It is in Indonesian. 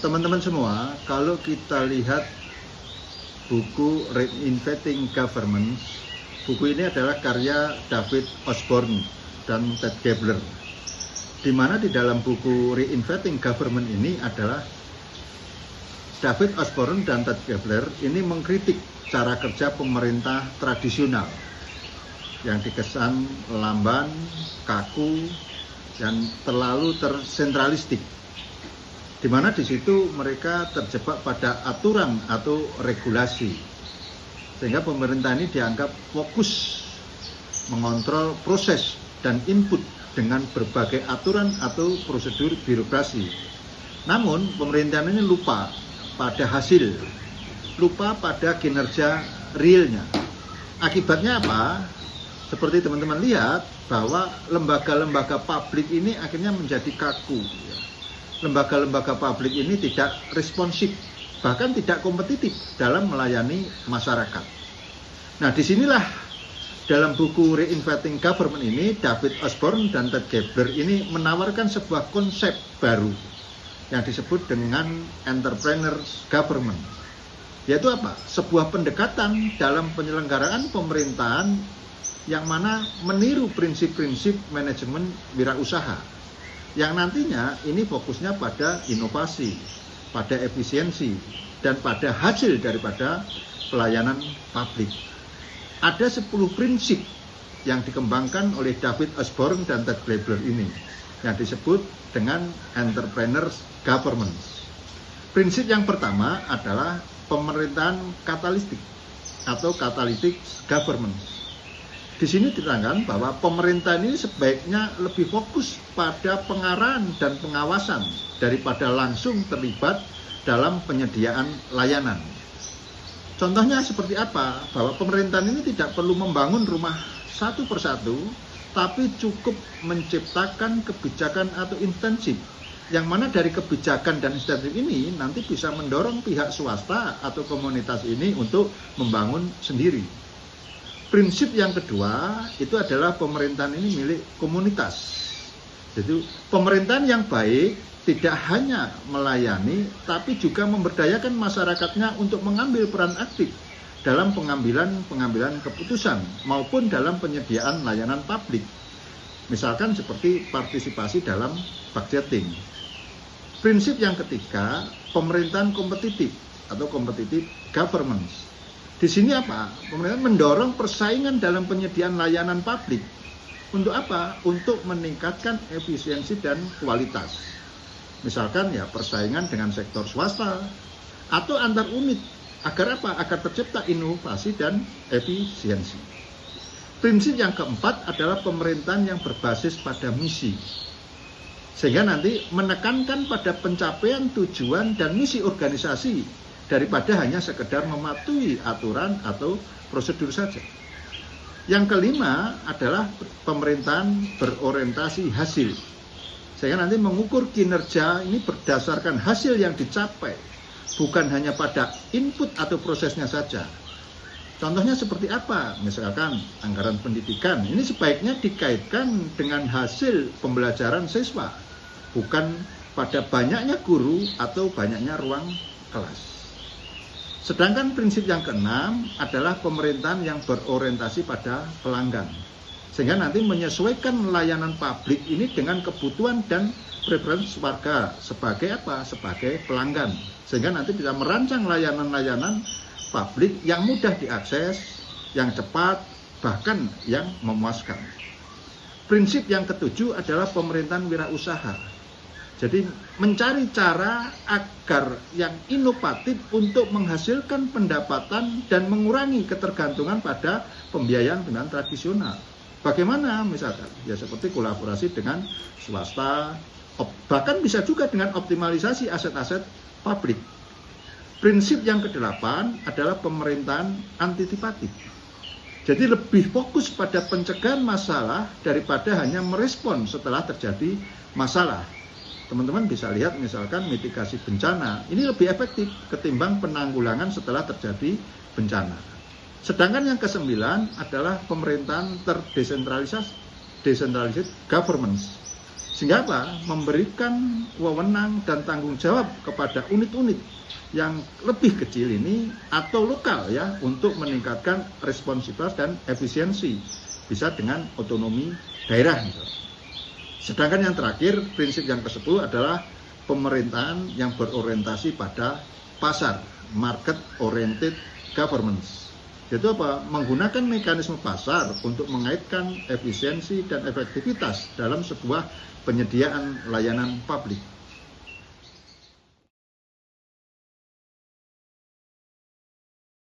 Teman-teman semua, kalau kita lihat buku Reinventing Government, buku ini adalah karya David Osborne dan Ted Gabler, di mana di dalam buku Reinventing Government ini adalah David Osborne dan Ted Gabler ini mengkritik cara kerja pemerintah tradisional yang dikesan lamban, kaku, dan terlalu tersentralistik, di mana di situ mereka terjebak pada aturan atau regulasi, sehingga pemerintah ini dianggap fokus mengontrol proses dan input dengan berbagai aturan atau prosedur birokrasi. Namun pemerintahan ini lupa pada hasil, lupa pada kinerja realnya. Akibatnya apa? Seperti teman-teman lihat bahwa lembaga-lembaga publik ini akhirnya menjadi kaku. Lembaga-lembaga publik ini tidak responsif, bahkan tidak kompetitif dalam melayani masyarakat. Nah, disinilah dalam buku Reinventing Government ini, David Osborne dan Ted Gabler ini menawarkan sebuah konsep baru yang disebut dengan entrepreneur's government. Yaitu apa? Sebuah pendekatan dalam penyelenggaraan pemerintahan yang mana meniru prinsip-prinsip manajemen wirausaha, yang nantinya ini fokusnya pada inovasi, pada efisiensi, dan pada hasil daripada pelayanan publik. Ada 10 prinsip yang dikembangkan oleh David Osborne dan Ted Gabler ini, yang disebut dengan entrepreneur's government. Prinsip yang pertama adalah pemerintahan katalistik atau catalytic government. Di sini diterangkan bahwa pemerintah ini sebaiknya lebih fokus pada pengarahan dan pengawasan daripada langsung terlibat dalam penyediaan layanan. Contohnya seperti apa? Bahwa pemerintahan ini tidak perlu membangun rumah satu persatu, tapi cukup menciptakan kebijakan atau insentif, yang mana dari kebijakan dan insentif ini nanti bisa mendorong pihak swasta atau komunitas ini untuk membangun sendiri. Prinsip yang kedua itu adalah pemerintahan ini milik komunitas. Jadi pemerintahan yang baik tidak hanya melayani, tapi juga memberdayakan masyarakatnya untuk mengambil peran aktif dalam pengambilan keputusan maupun dalam penyediaan layanan publik. Misalkan seperti partisipasi dalam budgeting. Prinsip yang ketiga, pemerintahan kompetitif atau competitive governance. Di sini apa? Pemerintah mendorong persaingan dalam penyediaan layanan publik. Untuk apa? Untuk meningkatkan efisiensi dan kualitas. Misalkan ya persaingan dengan sektor swasta atau antar unit. Agar apa? Agar tercipta inovasi dan efisiensi. Prinsip yang keempat adalah pemerintahan yang berbasis pada misi. Sehingga nanti menekankan pada pencapaian tujuan dan misi organisasi daripada hanya sekedar mematuhi aturan atau prosedur saja. Yang kelima adalah pemerintahan berorientasi hasil. Sehingga nanti mengukur kinerja ini berdasarkan hasil yang dicapai, bukan hanya pada input atau prosesnya saja. Contohnya seperti apa? Misalkan anggaran pendidikan, ini sebaiknya dikaitkan dengan hasil pembelajaran siswa, bukan pada banyaknya guru atau banyaknya ruang kelas. Sedangkan prinsip yang keenam adalah pemerintahan yang berorientasi pada pelanggan. Sehingga nanti menyesuaikan layanan publik ini dengan kebutuhan dan preferensi warga sebagai apa? Sebagai pelanggan. Sehingga nanti bisa merancang layanan-layanan publik yang mudah diakses, yang cepat, bahkan yang memuaskan. Prinsip yang ketujuh adalah pemerintahan wirausaha. Jadi mencari cara agar yang inovatif untuk menghasilkan pendapatan dan mengurangi ketergantungan pada pembiayaan tradisional. Bagaimana misalkan? Ya seperti kolaborasi dengan swasta, bahkan bisa juga dengan optimalisasi aset-aset publik. Prinsip yang kedelapan adalah pemerintahan antisipatif. Jadi lebih fokus pada pencegahan masalah daripada hanya merespon setelah terjadi masalah. Teman-teman bisa lihat misalkan mitigasi bencana, ini lebih efektif ketimbang penanggulangan setelah terjadi bencana. Sedangkan yang kesembilan adalah pemerintahan terdesentralisasi, decentralized governance. Sehingga apa? Memberikan wewenang dan tanggung jawab kepada unit-unit yang lebih kecil ini atau lokal ya, untuk meningkatkan responsivitas dan efisiensi, bisa dengan otonomi daerah. Sedangkan yang terakhir, prinsip yang ke-10 adalah pemerintahan yang berorientasi pada pasar, market oriented governance. Yaitu apa? Menggunakan mekanisme pasar untuk mengaitkan efisiensi dan efektivitas dalam sebuah penyediaan layanan publik.